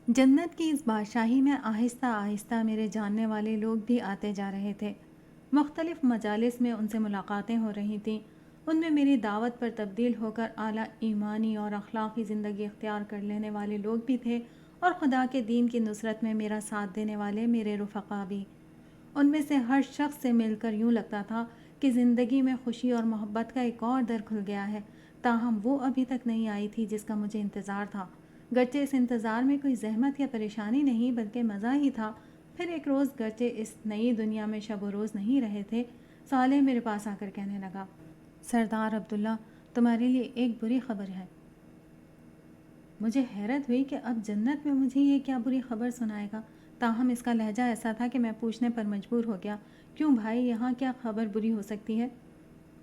جنت کی اس بادشاہی میں آہستہ آہستہ میرے جاننے والے لوگ بھی آتے جا رہے تھے۔ مختلف مجالس میں ان سے ملاقاتیں ہو رہی تھیں۔ ان میں میری دعوت پر تبدیل ہو کر اعلیٰ ایمانی اور اخلاقی زندگی اختیار کر لینے والے لوگ بھی تھے، اور خدا کے دین کی نصرت میں میرا ساتھ دینے والے میرے رفقا بھی۔ ان میں سے ہر شخص سے مل کر یوں لگتا تھا کہ زندگی میں خوشی اور محبت کا ایک اور در کھل گیا ہے، تاہم وہ ابھی تک نہیں آئی تھی جس کا مجھے انتظار تھا۔ گرچہ اس انتظار میں کوئی زحمت یا پریشانی نہیں بلکہ مزہ ہی تھا۔ پھر ایک روز گرچہ اس نئی دنیا میں شب و روز نہیں رہے تھے، صالح میرے پاس آ کر کہنے لگا، سردار عبداللہ، تمہارے لیے ایک بری خبر ہے۔ مجھے حیرت ہوئی کہ اب جنت میں مجھے یہ کیا بری خبر سنائے گا، تاہم اس کا لہجہ ایسا تھا کہ میں پوچھنے پر مجبور ہو گیا، کیوں بھائی، یہاں کیا خبر بری ہو سکتی ہے؟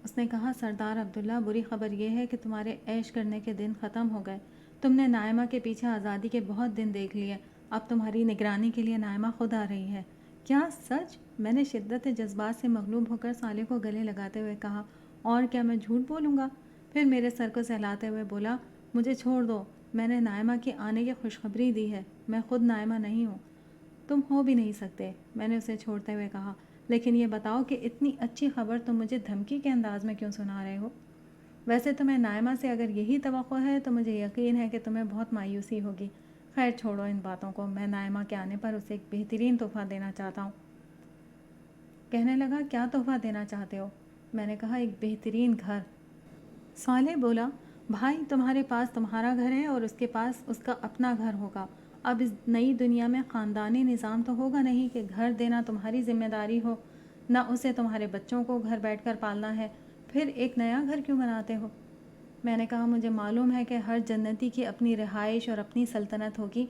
اس نے کہا، سردار عبداللہ، بری خبر یہ ہے کہ تمہارے عیش کرنے کے دن ختم ہو گئے۔ تم نے نائمہ کے پیچھے آزادی کے بہت دن دیکھ لیے، اب تمہاری نگرانی کے لیے نائمہ خود آ رہی ہے۔ کیا سچ؟ میں نے شدت جذبات سے مغلوب ہو کر صالح کو گلے لگاتے ہوئے کہا، اور کیا میں جھوٹ بولوں گا؟ پھر میرے سر کو سہلاتے ہوئے بولا، مجھے چھوڑ دو، میں نے نائمہ کے آنے کی خوشخبری دی ہے، میں خود نائمہ نہیں ہوں۔ تم ہو بھی نہیں سکتے، میں نے اسے چھوڑتے ہوئے کہا، لیکن یہ بتاؤ کہ اتنی اچھی خبر تم مجھے دھمکی کے انداز میں کیوں سنا رہے ہو؟ ویسے تمہیں نائمہ سے اگر یہی توقع ہے تو مجھے یقین ہے کہ تمہیں بہت مایوسی ہوگی۔ خیر چھوڑو ان باتوں کو، میں نائمہ کے آنے پر اسے ایک بہترین تحفہ دینا چاہتا ہوں۔ کہنے لگا، کیا تحفہ دینا چاہتے ہو؟ میں نے کہا، ایک بہترین گھر۔ صالح بولا، بھائی، تمہارے پاس تمہارا گھر ہے اور اس کے پاس اس کا اپنا گھر ہوگا۔ اب اس نئی دنیا میں خاندانی نظام تو ہوگا نہیں کہ گھر دینا تمہاری ذمہ داری ہو، نہ اسے تمہارے بچوں کو گھر بیٹھ کر پالنا ہے، پھر ایک نیا گھر کیوں بناتے ہو؟ میں نے کہا، مجھے معلوم ہے کہ ہر جنتی کی اپنی رہائش اور اپنی سلطنت ہوگی،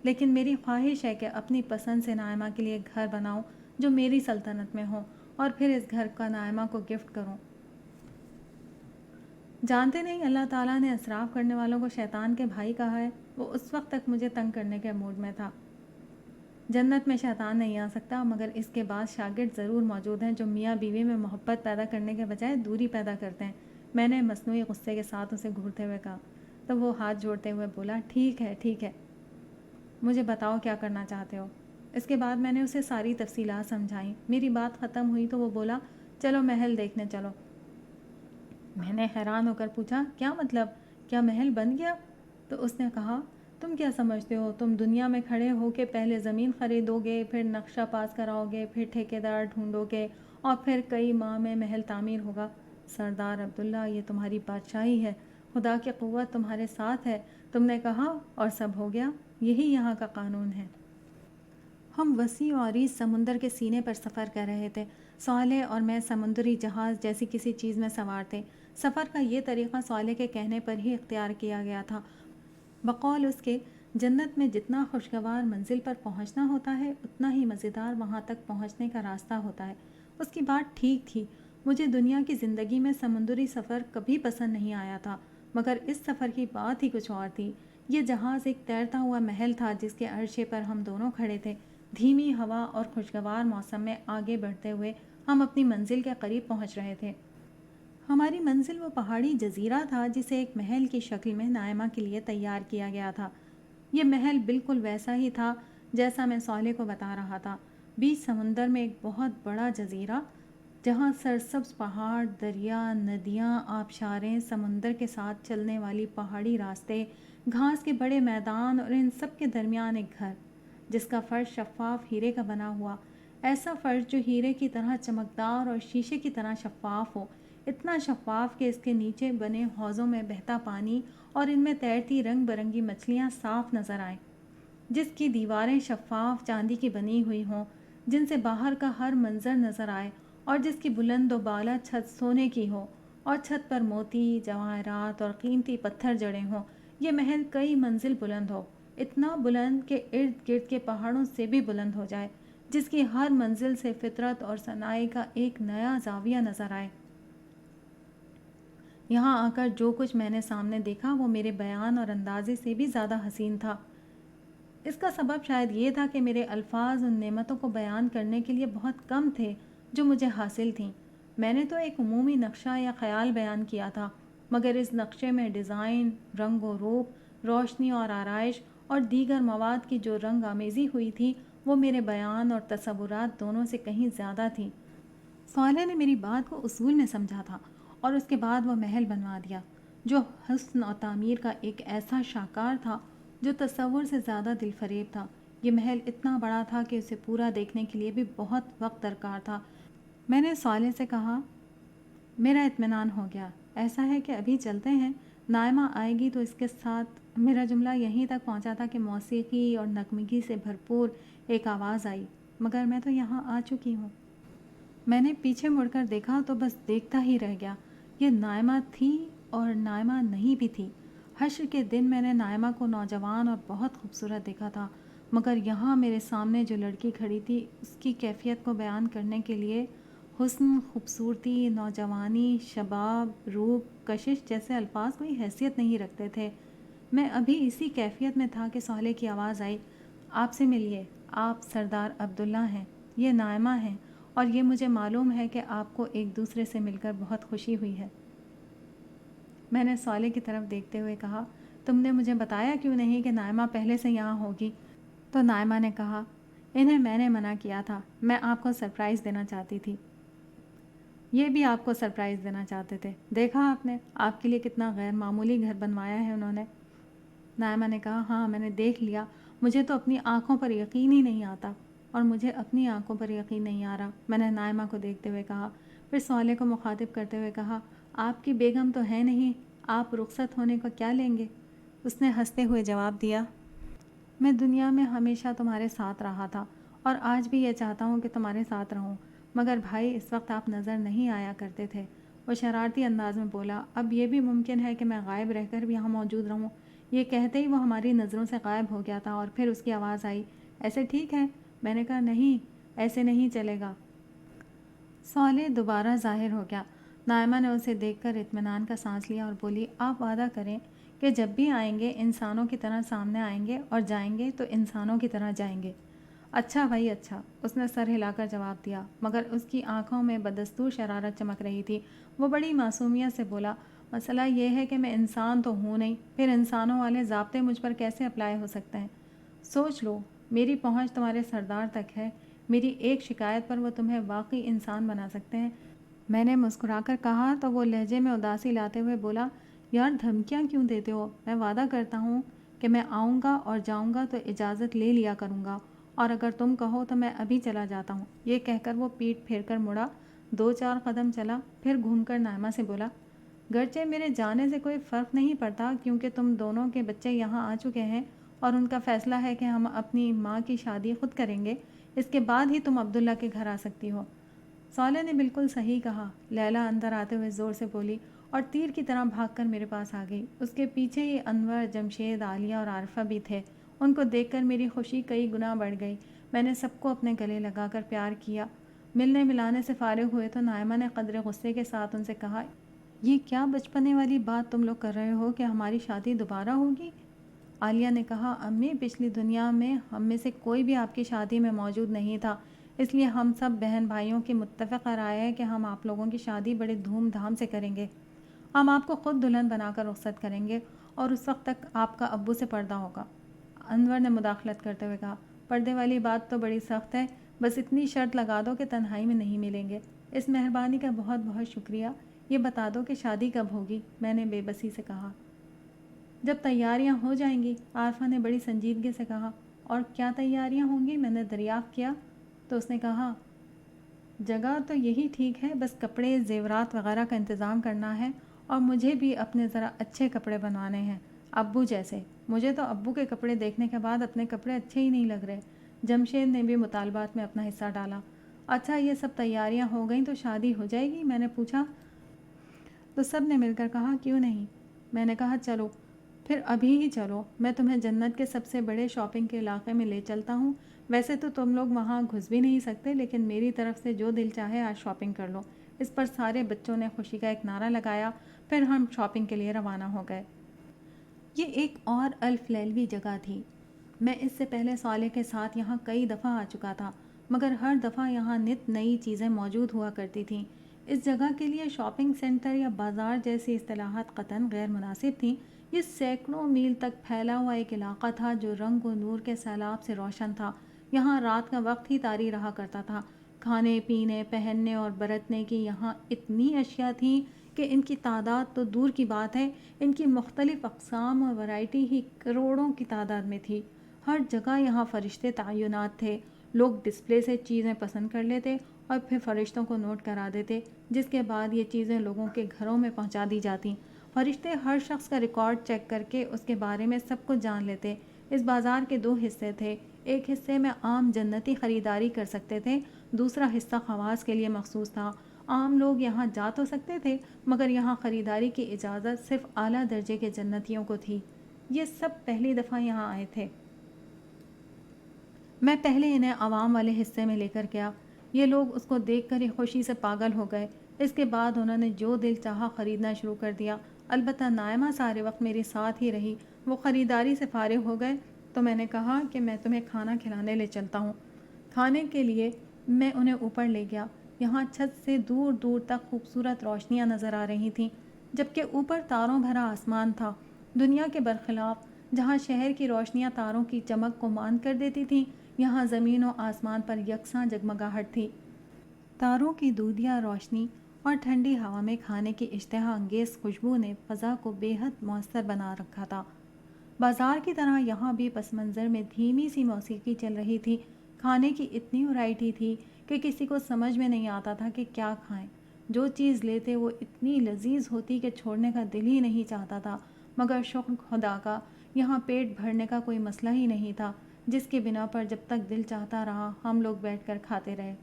لیکن میری خواہش ہے کہ اپنی پسند سے نائمہ کے لیے گھر بناؤں جو میری سلطنت میں ہو، اور پھر اس گھر کا نائمہ کو گفٹ کروں۔ جانتے نہیں اللہ تعالیٰ نے اسراف کرنے والوں کو شیطان کے بھائی کہا ہے۔ وہ اس وقت تک مجھے تنگ کرنے کے موڈ میں تھا۔ جنت میں شیطان نہیں آ سکتا، مگر اس کے بعد شاگرد ضرور موجود ہیں جو میاں بیوی میں محبت پیدا کرنے کے بجائے دوری پیدا کرتے ہیں۔ میں نے مصنوعی غصے کے ساتھ اسے گھورتے ہوئے کہا، تب وہ ہاتھ جوڑتے ہوئے بولا، ٹھیک ہے ٹھیک ہے، مجھے بتاؤ کیا کرنا چاہتے ہو۔ اس کے بعد میں نے اسے ساری تفصیلات سمجھائیں۔ میری بات ختم ہوئی تو وہ بولا، چلو محل دیکھنے چلو۔ میں نے حیران ہو کر پوچھا، کیا مطلب، کیا محل بن گیا؟ تو اس نے کہا، تم کیا سمجھتے ہو، تم دنیا میں کھڑے ہو کے پہلے زمین خریدو گے، پھر نقشہ پاس کراؤ گے، پھر ٹھیکیدار ڈھونڈو گے، اور پھر کئی ماہ میں محل تعمیر ہوگا۔ سردار عبداللہ، یہ تمہاری بادشاہی ہے، خدا کی قوت تمہارے ساتھ ہے، تم نے کہا اور سب ہو گیا، یہی یہاں کا قانون ہے۔ ہم وسیع و عریض سمندر کے سینے پر سفر کر رہے تھے۔ صالح اور میں سمندری جہاز جیسی کسی چیز میں سوار تھے۔ سفر کا یہ طریقہ صالح کے کہنے پر ہی اختیار کیا گیا تھا۔ بقول اس کے، جنت میں جتنا خوشگوار منزل پر پہنچنا ہوتا ہے، اتنا ہی مزیدار وہاں تک پہنچنے کا راستہ ہوتا ہے۔ اس کی بات ٹھیک تھی۔ مجھے دنیا کی زندگی میں سمندری سفر کبھی پسند نہیں آیا تھا، مگر اس سفر کی بات ہی کچھ اور تھی۔ یہ جہاز ایک تیرتا ہوا محل تھا جس کے عرصے پر ہم دونوں کھڑے تھے۔ دھیمی ہوا اور خوشگوار موسم میں آگے بڑھتے ہوئے ہم اپنی منزل کے قریب پہنچ رہے تھے۔ ہماری منزل وہ پہاڑی جزیرہ تھا جسے ایک محل کی شکل میں نائمہ کے لیے تیار کیا گیا تھا۔ یہ محل بالکل ویسا ہی تھا جیسا میں صالح کو بتا رہا تھا، بیچ سمندر میں ایک بہت بڑا جزیرہ جہاں سرسبز پہاڑ، دریا، ندیاں، آبشاریں، سمندر کے ساتھ چلنے والی پہاڑی راستے، گھاس کے بڑے میدان، اور ان سب کے درمیان ایک گھر جس کا فرش شفاف ہیرے کا بنا ہوا، ایسا فرش جو ہیرے کی طرح چمکدار اور شیشے کی طرح شفاف ہو، اتنا شفاف کہ اس کے نیچے بنے حوضوں میں بہتا پانی اور ان میں تیرتی رنگ برنگی مچھلیاں صاف نظر آئیں، جس کی دیواریں شفاف چاندی کی بنی ہوئی ہوں، جن سے باہر کا ہر منظر نظر آئے، اور جس کی بلند و بالا چھت سونے کی ہو، اور چھت پر موتی، جواہرات اور قیمتی پتھر جڑے ہوں۔ یہ محل کئی منزل بلند ہو، اتنا بلند کہ ارد گرد کے پہاڑوں سے بھی بلند ہو جائے، جس کی ہر منزل سے فطرت اور صناعی کا ایک نیا زاویہ نظر آئے۔ یہاں آ کر جو کچھ میں نے سامنے دیکھا وہ میرے بیان اور اندازے سے بھی زیادہ حسین تھا۔ اس کا سبب شاید یہ تھا کہ میرے الفاظ ان نعمتوں کو بیان کرنے کے لیے بہت کم تھے جو مجھے حاصل تھیں۔ میں نے تو ایک عمومی نقشہ یا خیال بیان کیا تھا، مگر اس نقشے میں ڈیزائن، رنگ و روپ، روشنی اور آرائش اور دیگر مواد کی جو رنگ آمیزی ہوئی تھی وہ میرے بیان اور تصورات دونوں سے کہیں زیادہ تھی۔ صالح نے میری بات کو اصول میں سمجھا تھا اور اس کے بعد وہ محل بنوا دیا جو حسن اور تعمیر کا ایک ایسا شاہکار تھا جو تصور سے زیادہ دل فریب تھا۔ یہ محل اتنا بڑا تھا کہ اسے پورا دیکھنے کے لیے بھی بہت وقت درکار تھا۔ میں نے صالح سے کہا، میرا اطمینان ہو گیا، ایسا ہے کہ ابھی چلتے ہیں، نائمہ آئے گی تو اس کے ساتھ۔ میرا جملہ یہیں تک پہنچا تھا کہ موسیقی اور نغمگی سے بھرپور ایک آواز آئی، مگر میں تو یہاں آ چکی ہوں۔ میں نے پیچھے مڑ کر دیکھا تو بس دیکھتا ہی رہ گیا۔ یہ نائمہ تھی اور نائمہ نہیں بھی تھی۔ حشر کے دن میں نے نائمہ کو نوجوان اور بہت خوبصورت دیکھا تھا، مگر یہاں میرے سامنے جو لڑکی کھڑی تھی اس کی کیفیت کو بیان کرنے کے لیے حسن، خوبصورتی، نوجوانی، شباب، روپ، کشش جیسے الفاظ کوئی حیثیت نہیں رکھتے تھے۔ میں ابھی اسی کیفیت میں تھا کہ صالح کی آواز آئی، آپ سے ملیے، آپ سردار عبداللہ ہیں، یہ نائمہ ہیں، اور یہ مجھے معلوم ہے کہ آپ کو ایک دوسرے سے مل کر بہت خوشی ہوئی ہے۔ میں نے صالح کی طرف دیکھتے ہوئے کہا، تم نے مجھے بتایا کیوں نہیں کہ نائمہ پہلے سے یہاں ہوگی؟ تو نائمہ نے کہا، انہیں میں نے منع کیا تھا، میں آپ کو سرپرائز دینا چاہتی تھی۔ یہ بھی آپ کو سرپرائز دینا چاہتے تھے، دیکھا آپ نے، آپ کے لیے کتنا غیر معمولی گھر بنوایا ہے انہوں نے۔ نائمہ نے کہا، ہاں میں نے دیکھ لیا، مجھے تو اپنی آنکھوں پر یقین ہی نہیں آتا۔ اور مجھے اپنی آنکھوں پر یقین نہیں آ رہا، میں نے نائمہ کو دیکھتے ہوئے کہا۔ پھر صالح کو مخاطب کرتے ہوئے کہا، آپ کی بیگم تو ہے نہیں، آپ رخصت ہونے کو کیا لیں گے؟ اس نے ہنستے ہوئے جواب دیا، میں دنیا میں ہمیشہ تمہارے ساتھ رہا تھا اور آج بھی یہ چاہتا ہوں کہ تمہارے ساتھ رہوں، مگر بھائی اس وقت آپ نظر نہیں آیا کرتے تھے۔ وہ شرارتی انداز میں بولا، اب یہ بھی ممکن ہے کہ میں غائب رہ کر بھی یہاں موجود رہوں۔ یہ کہتے ہی وہ ہماری نظروں سے غائب ہو گیا تھا اور پھر اس کی آواز آئی، ایسے ٹھیک ہے؟ میں نے کہا، نہیں، ایسے نہیں چلے گا۔ صالح دوبارہ ظاہر ہو گیا۔ نائمہ نے اسے دیکھ کر اطمینان کا سانس لیا اور بولی، آپ وعدہ کریں کہ جب بھی آئیں گے انسانوں کی طرح سامنے آئیں گے اور جائیں گے تو انسانوں کی طرح جائیں گے۔ اچھا بھائی اچھا، اس نے سر ہلا کر جواب دیا، مگر اس کی آنکھوں میں بدستور شرارت چمک رہی تھی۔ وہ بڑی معصومیت سے بولا، مسئلہ یہ ہے کہ میں انسان تو ہوں نہیں، پھر انسانوں والے ضابطے مجھ پر کیسے اپلائی ہو سکتے ہیں؟ سوچ لو، میری پہنچ تمہارے سردار تک ہے، میری ایک شکایت پر وہ تمہیں واقعی انسان بنا سکتے ہیں۔ میں نے مسکرا کر کہا تو وہ لہجے میں اداسی لاتے ہوئے بولا، یار دھمکیاں کیوں دیتے ہو؟ میں وعدہ کرتا ہوں کہ میں آؤں گا اور جاؤں گا تو اجازت لے لیا کروں گا، اور اگر تم کہو تو میں ابھی چلا جاتا ہوں۔ یہ کہہ کر وہ پیٹھ پھیر کر مڑا، 2-4 قدم چلا، پھر گھوم کر نائمہ سے بولا، گرچہ میرے جانے سے کوئی فرق نہیں پڑتا کیونکہ تم دونوں کے بچے یہاں آ چکے ہیں اور ان کا فیصلہ ہے کہ ہم اپنی ماں کی شادی خود کریں گے، اس کے بعد ہی تم عبداللہ کے گھر آ سکتی ہو۔ صالح نے بالکل صحیح کہا، لیلا اندر آتے ہوئے زور سے بولی اور تیر کی طرح بھاگ کر میرے پاس آ گئی۔ اس کے پیچھے ہی انور، جمشید، عالیہ اور عارفہ بھی تھے۔ ان کو دیکھ کر میری خوشی کئی گنا بڑھ گئی۔ میں نے سب کو اپنے گلے لگا کر پیار کیا۔ ملنے ملانے سے فارغ ہوئے تو نائمہ نے قدر غصے کے ساتھ ان سے کہا، یہ کیا بچپنے والی بات تم لوگ کر رہے ہو کہ ہماری شادی دوبارہ ہوگی؟ عالیہ نے کہا، امی پچھلی دنیا میں ہم میں سے کوئی بھی آپ کی شادی میں موجود نہیں تھا، اس لیے ہم سب بہن بھائیوں کی متفقہ رائے ہے کہ ہم آپ لوگوں کی شادی بڑے دھوم دھام سے کریں گے۔ ہم آپ کو خود دلہن بنا کر رخصت کریں گے اور اس وقت تک آپ کا ابو سے پردہ ہوگا۔ انور نے مداخلت کرتے ہوئے کہا، پردے والی بات تو بڑی سخت ہے، بس اتنی شرط لگا دو کہ تنہائی میں نہیں ملیں گے۔ اس مہربانی کا بہت بہت شکریہ، یہ بتا دو کہ شادی کب ہوگی؟ میں نے بے بسی سے کہا۔ جب تیاریاں ہو جائیں گی، عارفہ نے بڑی سنجیدگی سے کہا۔ اور کیا تیاریاں ہوں گی؟ میں نے دریافت کیا تو اس نے کہا، جگہ تو یہی ٹھیک ہے، بس کپڑے زیورات وغیرہ کا انتظام کرنا ہے، اور مجھے بھی اپنے ذرا اچھے کپڑے بنوانے ہیں، ابو جیسے۔ مجھے تو ابو کے کپڑے دیکھنے کے بعد اپنے کپڑے اچھے ہی نہیں لگ رہے۔ جمشید نے بھی مطالبات میں اپنا حصہ ڈالا۔ اچھا یہ سب تیاریاں ہو گئیں تو شادی ہو جائے گی؟ میں نے پوچھا تو سب نے مل کر کہا، کیوں نہیں؟ میں نے کہا، چلو پھر ابھی ہی چلو، میں تمہیں جنت کے سب سے بڑے شاپنگ کے علاقے میں لے چلتا ہوں۔ ویسے تو تم لوگ وہاں گھس بھی نہیں سکتے، لیکن میری طرف سے جو دل چاہے آج شاپنگ کر لو۔ اس پر سارے بچوں نے خوشی کا ایک نعرہ لگایا، پھر ہم شاپنگ کے لیے روانہ ہو گئے۔ یہ ایک اور الف لیلوی جگہ تھی۔ میں اس سے پہلے صالح کے ساتھ یہاں کئی دفعہ آ چکا تھا، مگر ہر دفعہ یہاں نت نئی چیزیں موجود ہوا کرتی تھیں۔ اس جگہ کے لیے شاپنگ سینٹر یا بازار جیسی اصطلاحات قطعاً غیر مناسب تھیں، یہ سینکڑوں میل تک پھیلا ہوا ایک علاقہ تھا جو رنگ و نور کے سیلاب سے روشن تھا۔ یہاں رات کا وقت ہی طاری رہا کرتا تھا۔ کھانے پینے، پہننے اور برتنے کی یہاں اتنی اشیاء تھیں کہ ان کی تعداد تو دور کی بات ہے، ان کی مختلف اقسام اور ورائٹی ہی کروڑوں کی تعداد میں تھی۔ ہر جگہ یہاں فرشتے تعینات تھے۔ لوگ ڈسپلے سے چیزیں پسند کر لیتے اور پھر فرشتوں کو نوٹ کرا دیتے، جس کے بعد یہ چیزیں لوگوں کے گھروں میں پہنچا دی جاتی۔ فرشتے ہر شخص کا ریکارڈ چیک کر کے اس کے بارے میں سب کچھ جان لیتے۔ اس بازار کے 2 حصے تھے۔ ایک حصے میں عام جنتی خریداری کر سکتے تھے، دوسرا حصہ خواص کے لیے مخصوص تھا۔ عام لوگ یہاں جا تو سکتے تھے، مگر یہاں خریداری کی اجازت صرف اعلیٰ درجے کے جنتیوں کو تھی۔ یہ سب پہلی دفعہ یہاں آئے تھے۔ میں پہلے انہیں عوام والے حصے میں لے کر گیا۔ یہ لوگ اس کو دیکھ کر ہی خوشی سے پاگل ہو گئے۔ اس کے بعد انہوں نے جو دل چاہا خریدنا شروع کر دیا۔ البتہ نائمہ سارے وقت میرے ساتھ ہی رہی۔ وہ خریداری سے فارغ ہو گئے تو میں نے کہا کہ میں تمہیں کھانا کھلانے لے چلتا ہوں۔ کھانے کے لیے میں انہیں اوپر لے گیا۔ یہاں چھت سے دور دور تک خوبصورت روشنیاں نظر آ رہی تھیں، جبکہ اوپر تاروں بھرا آسمان تھا۔ دنیا کے برخلاف، جہاں شہر کی روشنیاں تاروں کی چمک کو ماند کر دیتی تھیں، یہاں زمین و آسمان پر یکساں جگمگاہٹ تھی۔ تاروں کی دودھیا روشنی اور ٹھنڈی ہوا میں کھانے کی اشتہا انگیز خوشبو نے فضا کو بے حد مؤثر بنا رکھا تھا۔ بازار کی طرح یہاں بھی پس منظر میں دھیمی سی موسیقی چل رہی تھی۔ کھانے کی اتنی ورائٹی تھی کہ کسی کو سمجھ میں نہیں آتا تھا کہ کیا کھائیں۔ جو چیز لیتے وہ اتنی لذیذ ہوتی کہ چھوڑنے کا دل ہی نہیں چاہتا تھا، مگر شکر خدا کا یہاں پیٹ بھرنے کا کوئی مسئلہ ہی نہیں تھا، جس کی بنا پر جب تک دل چاہتا رہا ہم لوگ بیٹھ کر کھاتے رہے۔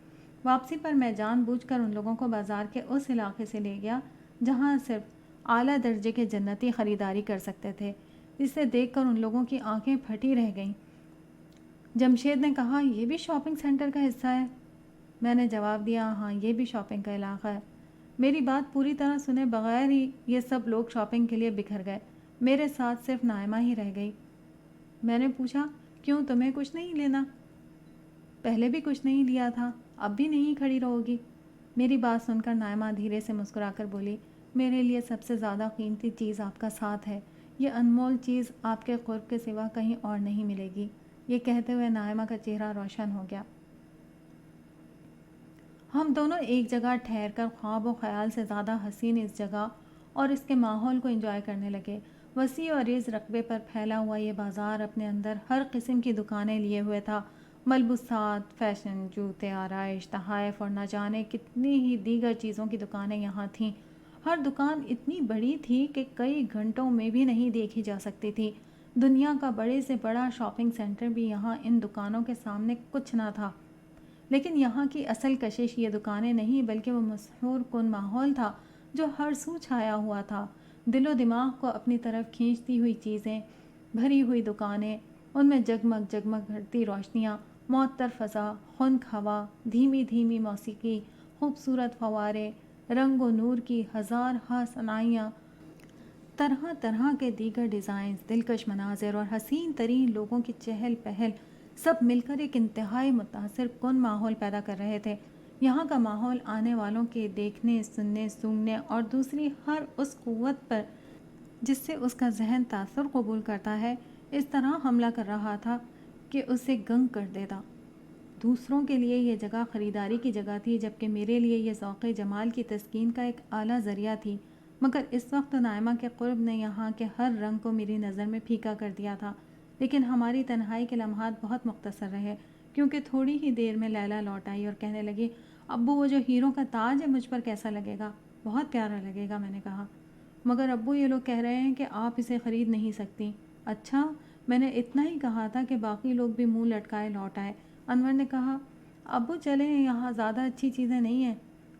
واپسی پر میں جان بوجھ کر ان لوگوں کو بازار کے اس علاقے سے لے گیا جہاں صرف اعلیٰ درجے کے جنتی خریداری کر سکتے تھے۔ اسے دیکھ کر ان لوگوں کی آنکھیں پھٹی رہ گئیں۔ جمشید نے کہا، یہ بھی شاپنگ سینٹر کا حصہ ہے؟ میں نے جواب دیا، ہاں یہ بھی شاپنگ کا علاقہ ہے۔ میری بات پوری طرح سنے بغیر ہی یہ سب لوگ شاپنگ کے لیے بکھر گئے۔ میرے ساتھ صرف نائمہ ہی رہ گئی۔ میں نے پوچھا، کیوں تمہیں کچھ نہیں لینا؟ پہلے بھی کچھ نہیں لیا تھا، اب بھی نہیں کھڑی رہو گی؟ میری بات سن کر نائمہ دھیرے سے مسکرا کر بولی، میرے لیے سب سے زیادہ قیمتی چیز آپ کا ساتھ ہے۔ یہ انمول چیز آپ کے قرب کے سوا کہیں اور نہیں ملے گی۔ یہ کہتے ہوئے نائمہ کا چہرہ روشن ہو گیا۔ ہم دونوں ایک جگہ ٹھہر کر خواب و خیال سے زیادہ حسین اس جگہ اور اس کے ماحول کو انجوائے کرنے لگے۔ وسیع و عریض رقبے پر پھیلا ہوا یہ بازار اپنے اندر ہر قسم کی دکانیں لیے ہوئے تھا۔ ملبوسات، فیشن، جوتے، آرائش، تحائف اور نہ جانے کتنی ہی دیگر چیزوں کی دکانیں یہاں تھیں۔ ہر دکان اتنی بڑی تھی کہ کئی گھنٹوں میں بھی نہیں دیکھی جا سکتی تھی۔ دنیا کا بڑے سے بڑا شاپنگ سینٹر بھی یہاں ان دکانوں کے سامنے کچھ نہ تھا۔ لیکن یہاں کی اصل کشش یہ دکانیں نہیں بلکہ وہ مسحور کن ماحول تھا جو ہر سو چھایا ہوا تھا۔ دل و دماغ کو اپنی طرف کھینچتی ہوئی چیزیں، بھری ہوئی دکانیں، ان میں جگمگ جگمگ کرتی روشنیاں، معطر فضا، خنک ہوا، دھیمی دھیمی موسیقی، خوبصورت فوارے، رنگ و نور کی ہزار ہا صنائیاں، طرح طرح کے دیگر ڈیزائنز، دلکش مناظر اور حسین ترین لوگوں کی چہل پہل، سب مل کر ایک انتہائی متاثر کن ماحول پیدا کر رہے تھے۔ یہاں کا ماحول آنے والوں کے دیکھنے، سننے، سونگھنے اور دوسری ہر اس قوت پر جس سے اس کا ذہن تاثر قبول کرتا ہے، اس طرح حملہ کر رہا تھا کہ اسے گنگ کر دیتا۔ دوسروں کے لیے یہ جگہ خریداری کی جگہ تھی، جبکہ میرے لیے یہ ذوق جمال کی تسکین کا ایک اعلیٰ ذریعہ تھی۔ مگر اس وقت نائمہ کے قرب نے یہاں کے ہر رنگ کو میری نظر میں پھیکا کر دیا تھا۔ لیکن ہماری تنہائی کے لمحات بہت مختصر رہے، کیونکہ تھوڑی ہی دیر میں لیلا لوٹ آئی اور کہنے لگی، ابو وہ جو ہیروں کا تاج ہے مجھ پر کیسا لگے گا؟ بہت پیارا لگے گا، میں نے کہا۔ مگر ابو یہ لوگ کہہ رہے ہیں کہ آپ اسے خرید نہیں سکتی۔ اچھا، میں نے اتنا ہی کہا تھا کہ باقی لوگ بھی منہ لٹکائے لوٹ آئے۔ انور نے کہا، ابو چلیں، یہاں زیادہ اچھی چیزیں نہیں ہیں۔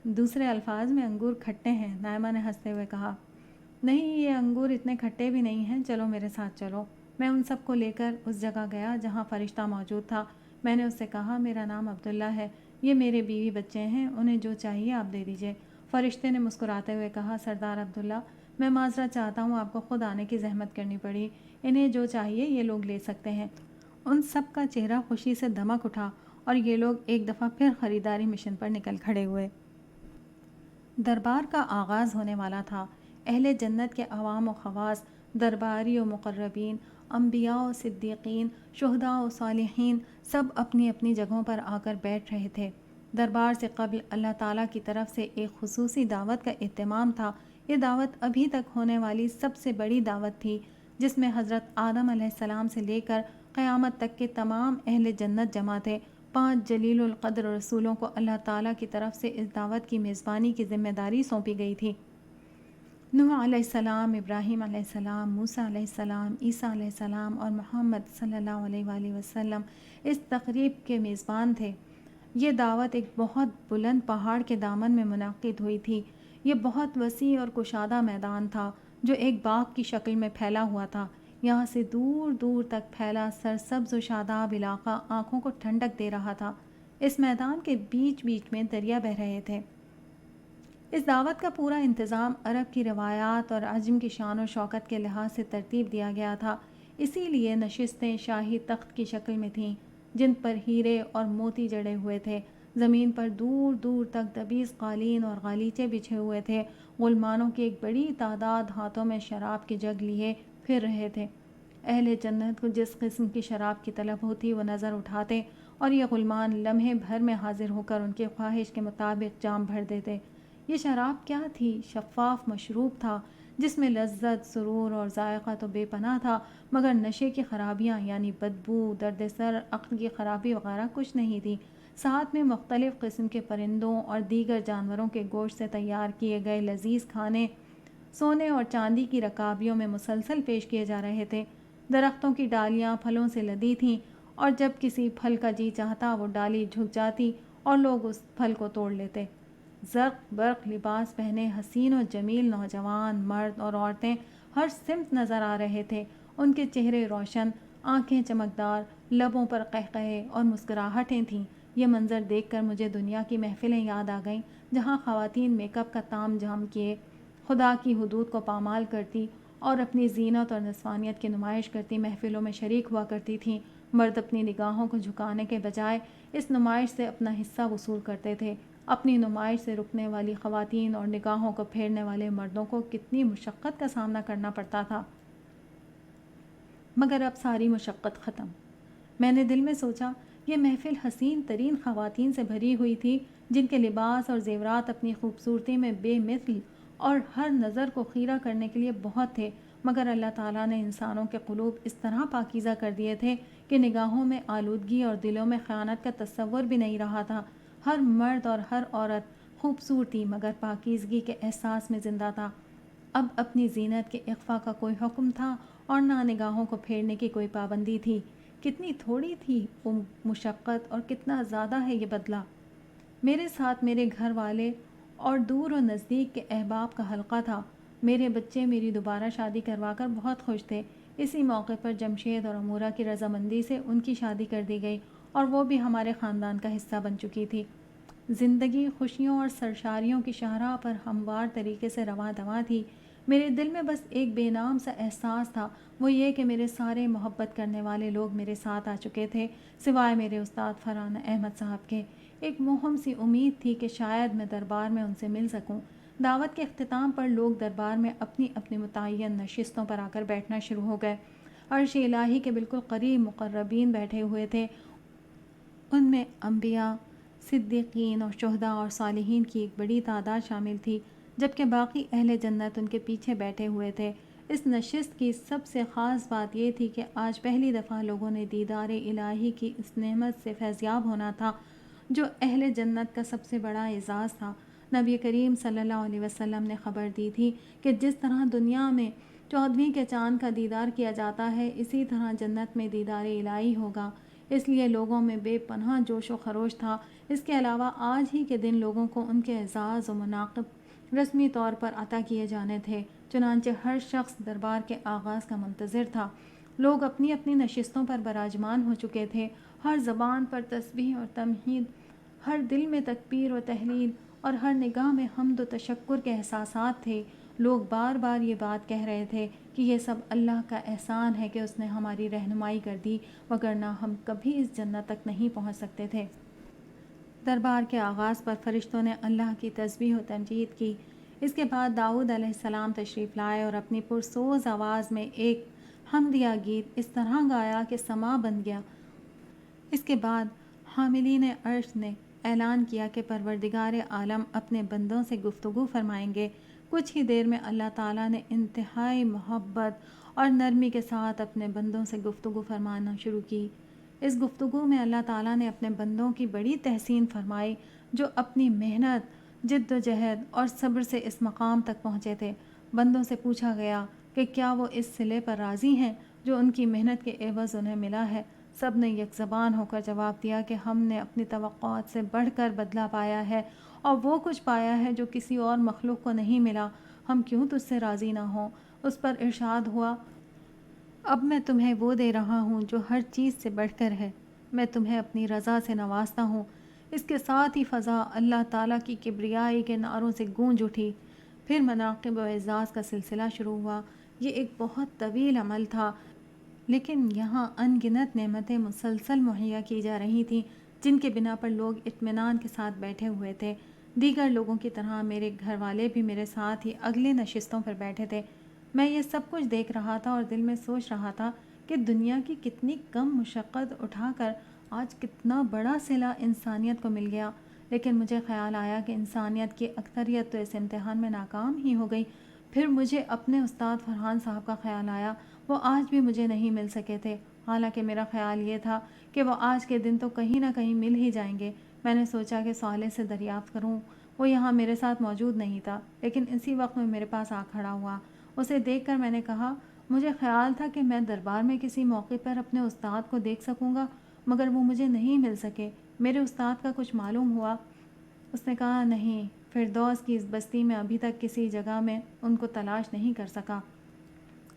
دوسرے الفاظ میں انگور کھٹے ہیں، نائمہ نے ہنستے ہوئے کہا۔ نہیں، یہ انگور اتنے کھٹے بھی نہیں ہیں، چلو میرے ساتھ چلو۔ میں ان سب کو لے کر اس جگہ گیا جہاں فرشتہ موجود تھا۔ میں نے اس سے کہا، میرا نام عبداللہ ہے، یہ میرے بیوی بچے ہیں، انہیں جو چاہیے آپ دے دیجئے۔ فرشتے نے مسکراتے ہوئے کہا، سردار عبداللہ، میں معذرت چاہتا ہوں، آپ کو خود آنے کی زحمت کرنی پڑی، انہیں جو چاہیے یہ لوگ لے سکتے ہیں۔ ان سب کا چہرہ خوشی سے دمک اٹھا اور یہ لوگ ایک دفعہ پھر خریداری مشن پر نکل کھڑے ہوئے۔ دربار کا آغاز ہونے والا تھا۔ اہل جنت کے عوام و خواص درباری و مقربین، انبیاء و صدیقین، شہداء و صالحین سب اپنی اپنی جگہوں پر آ کر بیٹھ رہے تھے۔ دربار سے قبل اللہ تعالیٰ کی طرف سے ایک خصوصی دعوت کا اہتمام تھا۔ یہ دعوت ابھی تک ہونے والی سب سے بڑی دعوت تھی، جس میں حضرت آدم علیہ السلام سے لے کر قیامت تک کے تمام اہل جنت جمع تھے۔ 5 جلیل القدر رسولوں کو اللہ تعالیٰ کی طرف سے اس دعوت کی میزبانی کی ذمہ داری سونپی گئی تھی۔ نوح علیہ السلام، ابراہیم علیہ السلام، موسیٰ علیہ السلام، عیسیٰ علیہ السلام اور محمد صلی اللہ علیہ وآلہ وسلم اس تقریب کے میزبان تھے۔ یہ دعوت ایک بہت بلند پہاڑ کے دامن میں منعقد ہوئی تھی۔ یہ بہت وسیع اور کشادہ میدان تھا جو ایک باغ کی شکل میں پھیلا ہوا تھا۔ یہاں سے دور دور تک پھیلا سرسبز و شاداب علاقہ آنکھوں کو ٹھنڈک دے رہا تھا۔ اس میدان کے بیچ بیچ میں دریا بہہ رہے تھے۔ اس دعوت کا پورا انتظام عرب کی روایات اور عجم کی شان و شوکت کے لحاظ سے ترتیب دیا گیا تھا۔ اسی لیے نشستیں شاہی تخت کی شکل میں تھیں، جن پر ہیرے اور موتی جڑے ہوئے تھے۔ زمین پر دور دور تک دبیز قالین اور غالیچے بچھے ہوئے تھے۔ غلمانوں کی ایک بڑی تعداد ہاتھوں میں شراب کی جگ لیے پھر رہے تھے۔ اہل جنت کو جس قسم کی شراب کی طلب ہوتی وہ نظر اٹھاتے اور یہ غلمان لمحے بھر میں حاضر ہو کر ان کی خواہش کے مطابق جام بھر دیتے۔ یہ شراب کیا تھی؟ شفاف مشروب تھا جس میں لذت، سرور اور ذائقہ تو بے پناہ تھا، مگر نشے کی خرابیاں یعنی بدبو، درد سر، عقل کی خرابی وغیرہ کچھ نہیں تھی۔ ساتھ میں مختلف قسم کے پرندوں اور دیگر جانوروں کے گوشت سے تیار کیے گئے لذیذ کھانے سونے اور چاندی کی رکابیوں میں مسلسل پیش کیے جا رہے تھے۔ درختوں کی ڈالیاں پھلوں سے لدی تھیں اور جب کسی پھل کا جی چاہتا وہ ڈالی جھک جاتی اور لوگ اس پھل کو توڑ لیتے۔ زرق برق لباس پہنے حسین و جمیل نوجوان، مرد اور عورتیں ہر سمت نظر آ رہے تھے۔ ان کے چہرے روشن، آنکھیں چمکدار، لبوں پر قہقہے اور مسکراہٹیں تھیں۔ یہ منظر دیکھ کر مجھے دنیا کی محفلیں یاد آ گئیں جہاں خواتین میک اپ کا تام جھام کیے خدا کی حدود کو پامال کرتی اور اپنی زینت اور نسوانیت کی نمائش کرتی محفلوں میں شریک ہوا کرتی تھیں۔ مرد اپنی نگاہوں کو جھکانے کے بجائے اس نمائش سے اپنا حصہ وصول کرتے تھے۔ اپنی نمائش سے رکنے والی خواتین اور نگاہوں کو پھیرنے والے مردوں کو کتنی مشقت کا سامنا کرنا پڑتا تھا، مگر اب ساری مشقت ختم۔ میں نے دل میں سوچا، یہ محفل حسین ترین خواتین سے بھری ہوئی تھی جن کے لباس اور زیورات اپنی خوبصورتی میں بے مثل اور ہر نظر کو خیرہ کرنے کے لیے بہت تھے، مگر اللہ تعالیٰ نے انسانوں کے قلوب اس طرح پاکیزہ کر دیے تھے کہ نگاہوں میں آلودگی اور دلوں میں خیانت کا تصور بھی نہیں رہا تھا۔ ہر مرد اور ہر عورت خوبصورتی مگر پاکیزگی کے احساس میں زندہ تھا۔ اب اپنی زینت کے اخفاء کا کوئی حکم تھا اور نہ نگاہوں کو پھیرنے کی کوئی پابندی تھی۔ کتنی تھوڑی تھی وہ مشقت اور کتنا زیادہ ہے یہ بدلہ۔ میرے ساتھ میرے گھر والے اور دور و نزدیک کے احباب کا حلقہ تھا۔ میرے بچے میری دوبارہ شادی کروا کر بہت خوش تھے۔ اسی موقع پر جمشید اور امورہ کی رضامندی سے ان کی شادی کر دی گئی اور وہ بھی ہمارے خاندان کا حصہ بن چکی تھی۔ زندگی خوشیوں اور سرشاریوں کی شاہراہ پر ہموار طریقے سے رواں دواں تھی۔ میرے دل میں بس ایک بے نام سا احساس تھا، وہ یہ کہ میرے سارے محبت کرنے والے لوگ میرے ساتھ آ چکے تھے، سوائے میرے استاد فرحان احمد صاحب کے۔ ایک موہم سی امید تھی کہ شاید میں دربار میں ان سے مل سکوں۔ دعوت کے اختتام پر لوگ دربار میں اپنی اپنی متعین نشستوں پر آ کر بیٹھنا شروع ہو گئے۔ عرش الہی کے بالکل قریب مقربین بیٹھے ہوئے تھے۔ ان میں انبیاء، صدیقین اور شہداء اور صالحین کی ایک بڑی تعداد شامل تھی، جبکہ باقی اہل جنت ان کے پیچھے بیٹھے ہوئے تھے۔ اس نشست کی سب سے خاص بات یہ تھی کہ آج پہلی دفعہ لوگوں نے دیدار الہی کی اس نعمت سے فیضیاب ہونا تھا جو اہل جنت کا سب سے بڑا اعزاز تھا۔ نبی کریم صلی اللہ علیہ وسلم نے خبر دی تھی کہ جس طرح دنیا میں 14ویں کے چاند کا دیدار کیا جاتا ہے، اسی طرح جنت میں دیدار الہی ہوگا۔ اس لیے لوگوں میں بے پناہ جوش و خروش تھا۔ اس کے علاوہ آج ہی کے دن لوگوں کو ان کے اعزاز و مناقب رسمی طور پر عطا کیے جانے تھے، چنانچہ ہر شخص دربار کے آغاز کا منتظر تھا۔ لوگ اپنی اپنی نشستوں پر براجمان ہو چکے تھے، ہر زبان پر تسبیح اور تمہید، ہر دل میں تکبیر و تحلیل اور ہر نگاہ میں حمد و تشکر کے احساسات تھے۔ لوگ بار بار یہ بات کہہ رہے تھے کہ یہ سب اللہ کا احسان ہے کہ اس نے ہماری رہنمائی کر دی، وگرنہ ہم کبھی اس جنت تک نہیں پہنچ سکتے تھے۔ دربار کے آغاز پر فرشتوں نے اللہ کی تسبیح و تمجید کی۔ اس کے بعد داؤد علیہ السلام تشریف لائے اور اپنی پرسوز آواز میں ایک حمدیہ گیت اس طرح گایا کہ سما بن گیا۔ اس کے بعد حاملین عرش نے اعلان کیا کہ پروردگار عالم اپنے بندوں سے گفتگو فرمائیں گے۔ کچھ ہی دیر میں اللہ تعالیٰ نے انتہائی محبت اور نرمی کے ساتھ اپنے بندوں سے گفتگو فرمانا شروع کی۔ اس گفتگو میں اللہ تعالیٰ نے اپنے بندوں کی بڑی تحسین فرمائی جو اپنی محنت، جد و جہد اور صبر سے اس مقام تک پہنچے تھے۔ بندوں سے پوچھا گیا کہ کیا وہ اس صلے پر راضی ہیں جو ان کی محنت کے عوض انہیں ملا ہے؟ سب نے یک زبان ہو کر جواب دیا کہ ہم نے اپنی توقعات سے بڑھ کر بدلہ پایا ہے اور وہ کچھ پایا ہے جو کسی اور مخلوق کو نہیں ملا۔ ہم کیوں تجھ سے راضی نہ ہوں؟ اس پر ارشاد ہوا، اب میں تمہیں وہ دے رہا ہوں جو ہر چیز سے بڑھ کر ہے، میں تمہیں اپنی رضا سے نوازتا ہوں۔ اس کے ساتھ ہی فضا اللہ تعالیٰ کی کبریائی کے نعروں سے گونج اٹھی۔ پھر مناقب و اعزاز کا سلسلہ شروع ہوا۔ یہ ایک بہت طویل عمل تھا، لیکن یہاں ان گنت نعمتیں مسلسل مہیا کی جا رہی تھیں جن کے بنا پر لوگ اطمینان کے ساتھ بیٹھے ہوئے تھے۔ دیگر لوگوں کی طرح میرے گھر والے بھی میرے ساتھ ہی اگلے نشستوں پر بیٹھے تھے۔ میں یہ سب کچھ دیکھ رہا تھا اور دل میں سوچ رہا تھا کہ دنیا کی کتنی کم مشقت اٹھا کر آج کتنا بڑا صلہ انسانیت کو مل گیا۔ لیکن مجھے خیال آیا کہ انسانیت کی اکثریت تو اس امتحان میں ناکام ہی ہو گئی۔ پھر مجھے اپنے استاد فرحان صاحب کا خیال آیا، وہ آج بھی مجھے نہیں مل سکے تھے، حالانکہ میرا خیال یہ تھا کہ وہ آج کے دن تو کہیں نہ کہیں مل ہی جائیں گے۔ میں نے سوچا کہ صالح سے دریافت کروں، وہ یہاں میرے ساتھ موجود نہیں تھا، لیکن اسی وقت میں میرے پاس آ کھڑا ہوا۔ اسے دیکھ کر میں نے کہا، مجھے خیال تھا کہ میں دربار میں کسی موقع پر اپنے استاد کو دیکھ سکوں گا، مگر وہ مجھے نہیں مل سکے، میرے استاد کا کچھ معلوم ہوا؟ اس نے کہا، نہیں، فردوس کی اس بستی میں ابھی تک کسی جگہ میں ان کو تلاش نہیں کر سکا۔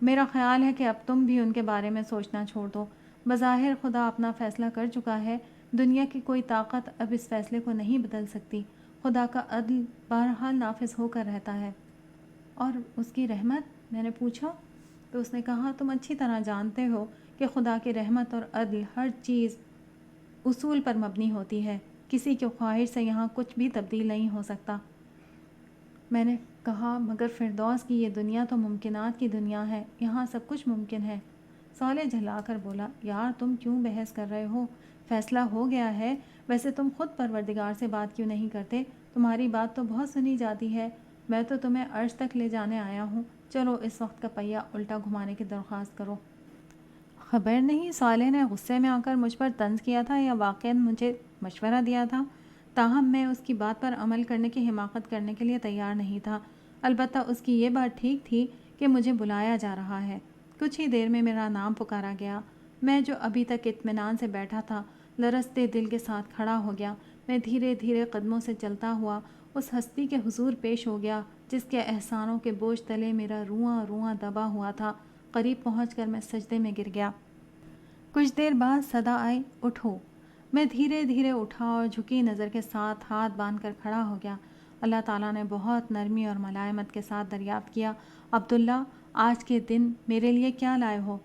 میرا خیال ہے کہ اب تم بھی ان کے بارے میں سوچنا چھوڑ دو۔ بظاہر خدا اپنا فیصلہ کر چکا ہے، دنیا کی کوئی طاقت اب اس فیصلے کو نہیں بدل سکتی۔ خدا کا عدل بہرحال نافذ ہو کر رہتا ہے۔ اور اس کی رحمت؟ میں نے پوچھا تو اس نے کہا، تم اچھی طرح جانتے ہو کہ خدا کی رحمت اور عدل ہر چیز اصول پر مبنی ہوتی ہے، کسی کی خواہش سے یہاں کچھ بھی تبدیل نہیں ہو سکتا۔ میں نے کہا، مگر فردوس کی یہ دنیا تو ممکنات کی دنیا ہے، یہاں سب کچھ ممکن ہے۔ صالح جھلا کر بولا، یار تم کیوں بحث کر رہے ہو؟ فیصلہ ہو گیا ہے۔ ویسے تم خود پروردگار سے بات کیوں نہیں کرتے؟ تمہاری بات تو بہت سنی جاتی ہے۔ میں تو تمہیں عرش تک لے جانے آیا ہوں، چلو اس وقت کا پہیہ الٹا گھمانے کی درخواست کرو۔ خبر نہیں صالح نے غصے میں آ کر مجھ پر طنز کیا تھا یا واقعاً مجھے مشورہ دیا تھا، تاہم میں اس کی بات پر عمل کرنے کی حماقت کرنے کے لیے تیار نہیں تھا۔ البتہ اس کی یہ بات ٹھیک تھی کہ مجھے بلایا جا رہا ہے۔ کچھ ہی دیر میں میرا نام پکارا گیا۔ میں جو ابھی تک اطمینان سے بیٹھا تھا، لرزتے دل کے ساتھ کھڑا ہو گیا۔ میں دھیرے دھیرے قدموں سے چلتا ہوا اس ہستی کے حضور پیش ہو گیا جس کے احسانوں کے بوجھ تلے میرا رواں رواں دبا ہوا تھا۔ قریب پہنچ کر میں سجدے میں گر گیا۔ کچھ دیر بعد صدا آئی، اٹھو۔ میں دھیرے دھیرے اٹھا اور جھکی نظر کے ساتھ ہاتھ باندھ کر کھڑا ہو گیا۔ اللہ تعالیٰ نے بہت نرمی اور ملائمت کے ساتھ دریافت کیا، عبداللہ، آج کے دن میرے لیے کیا لائے ہو؟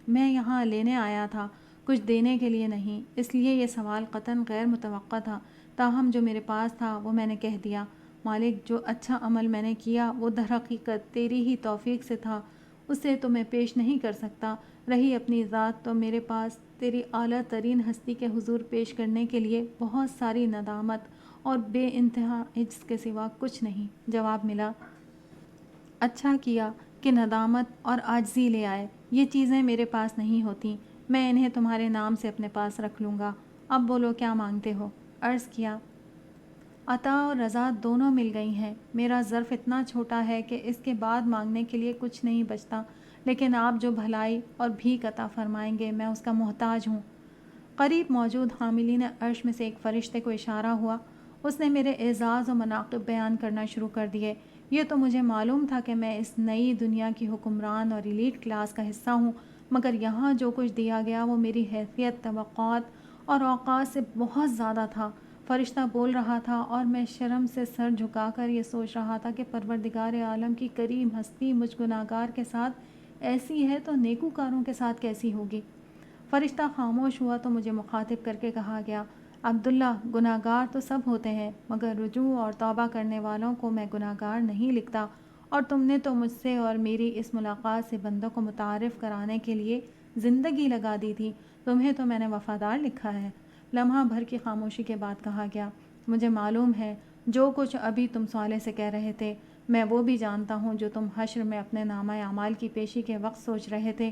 میں یہاں لینے آیا تھا، کچھ دینے کے لیے نہیں، اس لیے یہ سوال قطعاً غیر متوقع تھا، تاہم جو میرے پاس تھا وہ میں نے کہہ دیا۔ مالک، جو اچھا عمل میں نے کیا وہ در حقیقت تیری ہی توفیق سے تھا، اسے تو میں پیش نہیں کر سکتا۔ رہی اپنی ذات تو میرے پاس تیری اعلیٰ ترین ہستی کے حضور پیش کرنے کے لیے بہت ساری ندامت اور بے انتہا عجز کے سوا کچھ نہیں۔ جواب ملا، اچھا کیا کہ ندامت اور عاجزی لے آئے، یہ چیزیں میرے پاس نہیں ہوتیں، میں انہیں تمہارے نام سے اپنے پاس رکھ لوں گا۔ اب بولو کیا مانگتے ہو؟ عرض کیا، عطا اور رضا دونوں مل گئی ہیں، میرا ظرف اتنا چھوٹا ہے کہ اس کے بعد مانگنے کے لیے کچھ نہیں بچتا، لیکن آپ جو بھلائی اور بھیک عطا فرمائیں گے میں اس کا محتاج ہوں۔ قریب موجود حاملین عرش میں سے ایک فرشتے کو اشارہ ہوا، اس نے میرے اعزاز و مناقب بیان کرنا شروع کر دیے۔ یہ تو مجھے معلوم تھا کہ میں اس نئی دنیا کی حکمران اور ایلیٹ کلاس کا حصہ ہوں، مگر یہاں جو کچھ دیا گیا وہ میری حیثیت، توقعات اور اوقات سے بہت زیادہ تھا۔ فرشتہ بول رہا تھا اور میں شرم سے سر جھکا کر یہ سوچ رہا تھا کہ پروردگار عالم کی کریم ہستی مجھ گناہگار کے ساتھ ایسی ہے تو نیکوکاروں کے ساتھ کیسی ہوگی۔ فرشتہ خاموش ہوا تو مجھے مخاطب کر کے کہا گیا، عبداللہ، گناہگار تو سب ہوتے ہیں، مگر رجوع اور توبہ کرنے والوں کو میں گناہگار نہیں لکھتا، اور تم نے تو مجھ سے اور میری اس ملاقات سے بندوں کو متعارف کرانے کے لیے زندگی لگا دی تھی، تمہیں تو میں نے وفادار لکھا ہے۔ لمحہ بھر کی خاموشی کے بعد کہا گیا، مجھے معلوم ہے جو کچھ ابھی تم صالح سے کہہ رہے تھے، میں وہ بھی جانتا ہوں جو تم حشر میں اپنے نامہ اعمال کی پیشی کے وقت سوچ رہے تھے۔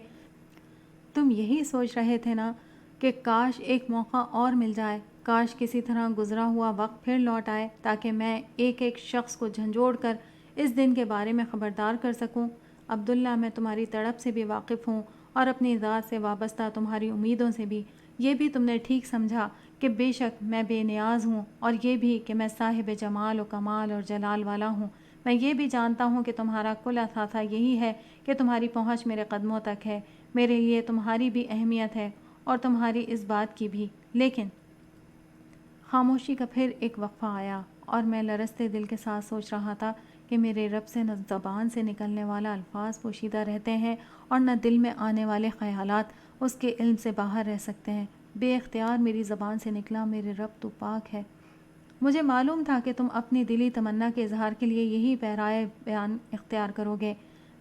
تم یہی سوچ رہے تھے نا کہ کاش ایک موقع اور مل جائے، کاش کسی طرح گزرا ہوا وقت پھر لوٹ آئے تاکہ میں ایک ایک شخص کو جھنجھوڑ کر اس دن کے بارے میں خبردار کر سکوں۔ عبداللہ، میں تمہاری تڑپ سے بھی واقف ہوں اور اپنی ذات سے وابستہ تمہاری امیدوں سے بھی۔ یہ بھی تم نے ٹھیک سمجھا کہ بے شک میں بے نیاز ہوں، اور یہ بھی کہ میں صاحب جمال و کمال اور جلال والا ہوں۔ میں یہ بھی جانتا ہوں کہ تمہارا کل اثاثہ یہی ہے کہ تمہاری پہنچ میرے قدموں تک ہے، میرے لیے تمہاری بھی اہمیت ہے اور تمہاری اس بات کی بھی۔ لیکن خاموشی کا پھر ایک وقفہ آیا، اور میں لرزتے دل کے ساتھ سوچ رہا تھا کہ میرے رب سے نہ زبان سے نکلنے والا الفاظ پوشیدہ رہتے ہیں اور نہ دل میں آنے والے خیالات اس کے علم سے باہر رہ سکتے ہیں۔ بے اختیار میری زبان سے نکلا، میرے رب تو پاک ہے۔ مجھے معلوم تھا کہ تم اپنی دلی تمنا کے اظہار کے لیے یہی پیرائے بیان اختیار کرو گے۔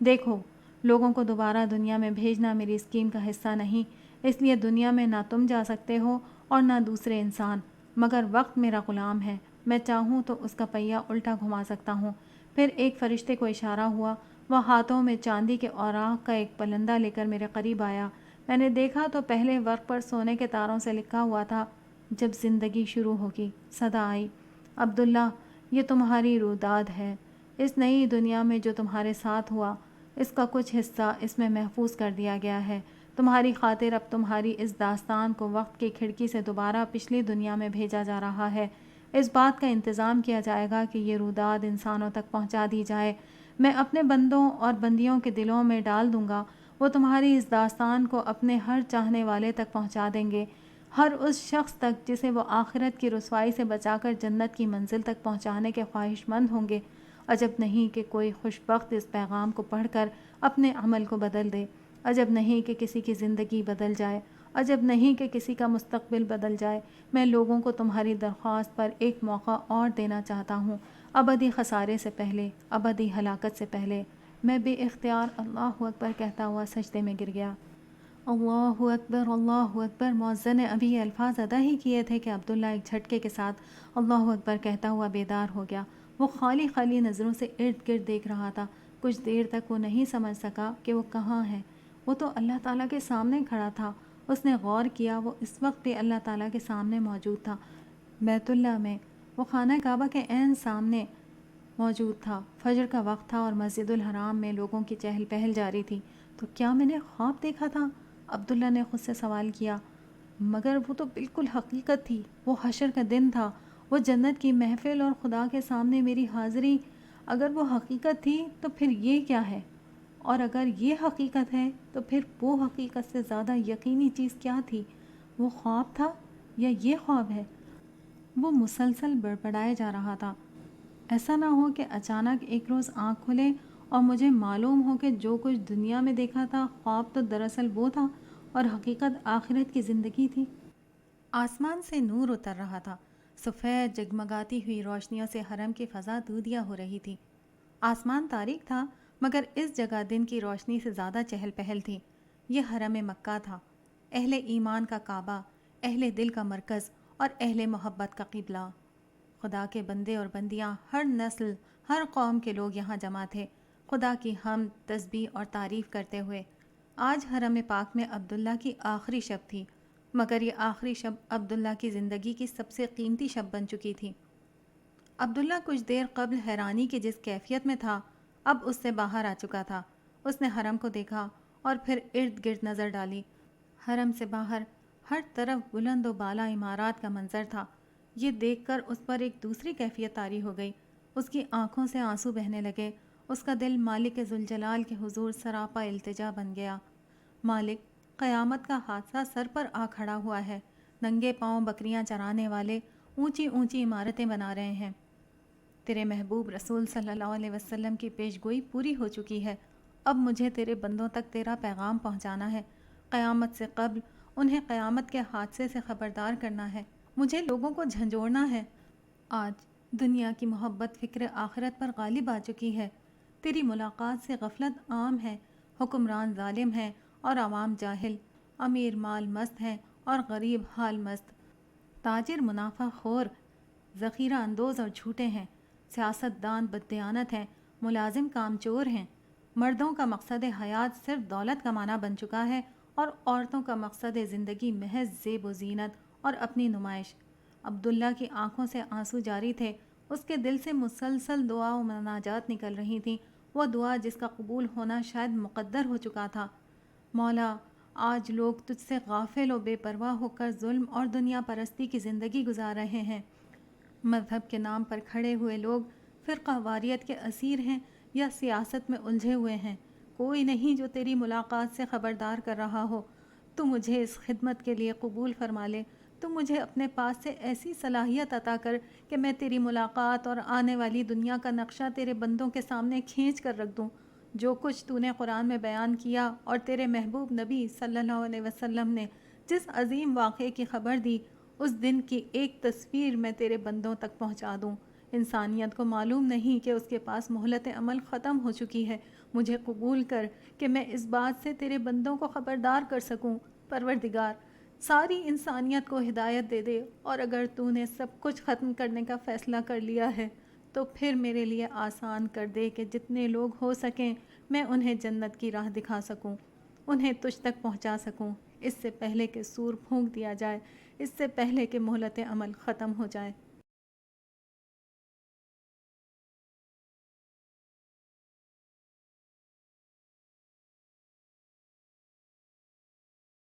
دیکھو، لوگوں کو دوبارہ دنیا میں بھیجنا میری اسکیم کا حصہ نہیں، اس لیے دنیا میں نہ تم جا سکتے ہو اور نہ دوسرے انسان، مگر وقت میرا غلام ہے، میں چاہوں تو اس کا پہیہ الٹا گھما سکتا ہوں۔ پھر ایک فرشتے کو اشارہ ہوا، وہ ہاتھوں میں چاندی کے اوراق کا ایک پلندہ لے کر میرے قریب آیا۔ میں نے دیکھا تو پہلے ورق پر سونے کے تاروں سے لکھا ہوا تھا، جب زندگی شروع ہوگی۔ صدا آئی، عبداللہ، یہ تمہاری روداد ہے، اس نئی دنیا میں جو تمہارے ساتھ ہوا، اس کا کچھ حصہ اس میں محفوظ کر دیا گیا ہے۔ تمہاری خاطر اب تمہاری اس داستان کو وقت کی کھڑکی سے دوبارہ پچھلی دنیا میں بھیجا جا رہا ہے۔ اس بات کا انتظام کیا جائے گا کہ یہ روداد انسانوں تک پہنچا دی جائے۔ میں اپنے بندوں اور بندیوں کے دلوں میں ڈال دوں گا، وہ تمہاری اس داستان کو اپنے ہر چاہنے والے تک پہنچا دیں گے، ہر اس شخص تک جسے وہ آخرت کی رسوائی سے بچا کر جنت کی منزل تک پہنچانے کے خواہش مند ہوں گے۔ عجب نہیں کہ کوئی خوش بخت اس پیغام کو پڑھ کر اپنے عمل کو بدل دے، عجب نہیں کہ کسی کی زندگی بدل جائے، عجب نہیں کہ کسی کا مستقبل بدل جائے۔ میں لوگوں کو تمہاری درخواست پر ایک موقع اور دینا چاہتا ہوں، ابدی خسارے سے پہلے، ابدی ہلاکت سے پہلے۔ میں بے اختیار اللہ اکبر کہتا ہوا سجدے میں گر گیا۔ اللہ اکبر، اللہ اکبر۔ مؤذن نے ابھی یہ الفاظ ادا ہی کیے تھے کہ عبداللہ ایک جھٹکے کے ساتھ اللہ اکبر کہتا ہوا بیدار ہو گیا۔ وہ خالی خالی نظروں سے ارد گرد دیکھ رہا تھا۔ کچھ دیر تک وہ نہیں سمجھ سکا کہ وہ کہاں ہے۔ وہ تو اللہ تعالیٰ کے سامنے کھڑا تھا۔ اس نے غور کیا، وہ اس وقت بھی اللہ تعالیٰ کے سامنے موجود تھا، بیت اللہ میں، وہ خانہ کعبہ کے عین سامنے موجود تھا۔ فجر کا وقت تھا اور مسجد الحرام میں لوگوں کی چہل پہل جاری تھی۔ تو کیا میں نے خواب دیکھا تھا؟ عبداللہ نے خود سے سوال کیا۔ مگر وہ تو بالکل حقیقت تھی، وہ حشر کا دن تھا، وہ جنت کی محفل اور خدا کے سامنے میری حاضری۔ اگر وہ حقیقت تھی تو پھر یہ کیا ہے؟ اور اگر یہ حقیقت ہے تو پھر وہ حقیقت سے زیادہ یقینی چیز کیا تھی؟ وہ خواب تھا یا یہ خواب ہے؟ وہ مسلسل بڑبڑائے جا رہا تھا۔ ایسا نہ ہو کہ اچانک ایک روز آنکھ کھلے اور مجھے معلوم ہو کہ جو کچھ دنیا میں دیکھا تھا خواب تو دراصل وہ تھا اور حقیقت آخرت کی زندگی تھی۔ آسمان سے نور اتر رہا تھا، سفید جگمگاتی ہوئی روشنیوں سے حرم کی فضا دودھیا ہو رہی تھی۔ آسمان تاریک تھا، مگر اس جگہ دن کی روشنی سے زیادہ چہل پہل تھی۔ یہ حرم مکہ تھا، اہل ایمان کا کعبہ، اہل دل کا مرکز اور اہل محبت کا قبلہ۔ خدا کے بندے اور بندیاں، ہر نسل، ہر قوم کے لوگ یہاں جمع تھے، خدا کی حمد، تسبیح اور تعریف کرتے ہوئے۔ آج حرم پاک میں عبداللہ کی آخری شب تھی، مگر یہ آخری شب عبداللہ کی زندگی کی سب سے قیمتی شب بن چکی تھی۔ عبداللہ کچھ دیر قبل حیرانی کی جس کیفیت میں تھا، اب اس سے باہر آ چکا تھا۔ اس نے حرم کو دیکھا اور پھر ارد گرد نظر ڈالی۔ حرم سے باہر ہر طرف بلند و بالا عمارات کا منظر تھا۔ یہ دیکھ کر اس پر ایک دوسری کیفیت طاری ہو گئی۔ اس کی آنکھوں سے آنسو بہنے لگے، اس کا دل مالک ذوالجلال کے حضور سراپا التجا بن گیا۔ مالک، قیامت کا حادثہ سر پر آ کھڑا ہوا ہے، ننگے پاؤں بکریاں چرانے والے اونچی اونچی عمارتیں بنا رہے ہیں۔ تیرے محبوب رسول صلی اللہ علیہ وسلم کی پیشگوئی پوری ہو چکی ہے، اب مجھے تیرے بندوں تک تیرا پیغام پہنچانا ہے، قیامت سے قبل انہیں قیامت کے حادثے سے خبردار کرنا ہے مجھے لوگوں کو جھنجھوڑنا ہے۔ آج دنیا کی محبت فکر آخرت پر غالب آ چکی ہے۔ تیری ملاقات سے غفلت عام ہے، حکمران ظالم ہیں اور عوام جاہل، امیر مال مست ہیں اور غریب حال مست، تاجر منافع خور، ذخیرہ اندوز اور جھوٹے ہیں، سیاست دان بددیانت ہیں، ملازم کام چور ہیں، مردوں کا مقصد حیات صرف دولت کمانا بن چکا ہے اور عورتوں کا مقصد زندگی محض زیب و زینت اور اپنی نمائش۔ عبداللہ کی آنکھوں سے آنسو جاری تھے، اس کے دل سے مسلسل دعا و مناجات نکل رہی تھیں، وہ دعا جس کا قبول ہونا شاید مقدر ہو چکا تھا۔ مولا، آج لوگ تجھ سے غافل و بے پرواہ ہو کر ظلم اور دنیا پرستی کی زندگی گزار رہے ہیں۔ مذہب کے نام پر کھڑے ہوئے لوگ فرقہ واریت کے اسیر ہیں یا سیاست میں الجھے ہوئے ہیں، کوئی نہیں جو تیری ملاقات سے خبردار کر رہا ہو۔ تو مجھے اس خدمت کے لیے قبول فرما لے، تو مجھے اپنے پاس سے ایسی صلاحیت عطا کر کہ میں تیری ملاقات اور آنے والی دنیا کا نقشہ تیرے بندوں کے سامنے کھینچ کر رکھ دوں۔ جو کچھ تو نے قرآن میں بیان کیا اور تیرے محبوب نبی صلی اللہ علیہ وسلم نے جس عظیم واقعے کی خبر دی، اس دن کی ایک تصویر میں تیرے بندوں تک پہنچا دوں۔ انسانیت کو معلوم نہیں کہ اس کے پاس مہلت عمل ختم ہو چکی ہے۔ مجھے قبول کر کہ میں اس بات سے تیرے بندوں کو خبردار کر سکوں۔ پروردگار، ساری انسانیت کو ہدایت دے دے، اور اگر تو نے سب کچھ ختم کرنے کا فیصلہ کر لیا ہے تو پھر میرے لیے آسان کر دے کہ جتنے لوگ ہو سکیں میں انہیں جنت کی راہ دکھا سکوں، انہیں تجھ تک پہنچا سکوں، اس سے پہلے کہ سور پھونک دیا جائے، اس سے پہلے کہ مہلت عمل ختم ہو جائے۔